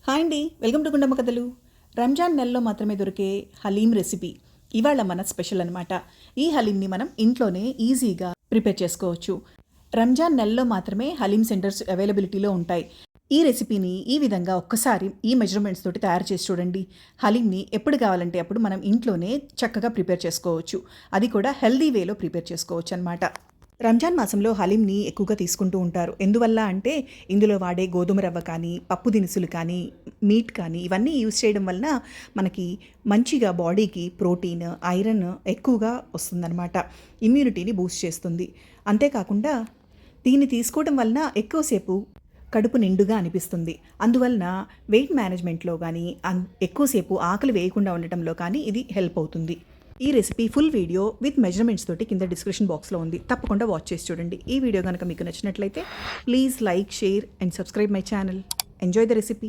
Hi అండి, welcome to Gundamma కథలు. రంజాన్ నెలలో మాత్రమే దొరికే హలీం రెసిపీ ఇవాళ మన స్పెషల్ అనమాట. ఈ హలీంని మనం ఇంట్లోనే ఈజీగా ప్రిపేర్ చేసుకోవచ్చు. రంజాన్ నెలలో మాత్రమే హలీం సెంటర్స్ అవైలబిలిటీలో ఉంటాయి. ఈ రెసిపీని ఈ విధంగా ఒక్కసారి ఈ మెజర్మెంట్స్ తోటి తయారు చేసి చూడండి. హలీంని ఎప్పుడు కావాలంటే అప్పుడు మనం ఇంట్లోనే చక్కగా ప్రిపేర్ చేసుకోవచ్చు. అది కూడా హెల్దీ వేలో ప్రిపేర్ చేసుకోవచ్చు అనమాట. రంజాన్ మాసంలో హలీంని ఎక్కువగా తీసుకుంటూ ఉంటారు. ఎందువల్ల అంటే ఇందులో వాడే గోధుమ రవ్వ కానీ, పప్పు దినుసులు కానీ, మీట్ కానీ ఇవన్నీ యూజ్ చేయడం వలన మనకి మంచిగా బాడీకి ప్రోటీన్, ఐరన్ ఎక్కువగా వస్తుందన్నమాట. ఇమ్యూనిటీని బూస్ట్ చేస్తుంది. అంతేకాకుండా దీన్ని తీసుకోవడం వలన ఎక్కువసేపు కడుపు నిండుగా అనిపిస్తుంది. అందువలన వెయిట్ మేనేజ్మెంట్లో కానీ, ఎక్కువసేపు ఆకలి వేయకుండా ఉండటంలో కానీ ఇది హెల్ప్ అవుతుంది. ఈ recipe full video with measurements తోటి కింద డిస్క్రిప్షన్ బాక్స్లో ఉంది. తప్పకుండా వాచ్ చేసి చూడండి. ఈ వీడియో కనుక మీకు నచ్చినట్లయితే please like, share and subscribe my channel. Enjoy the recipe.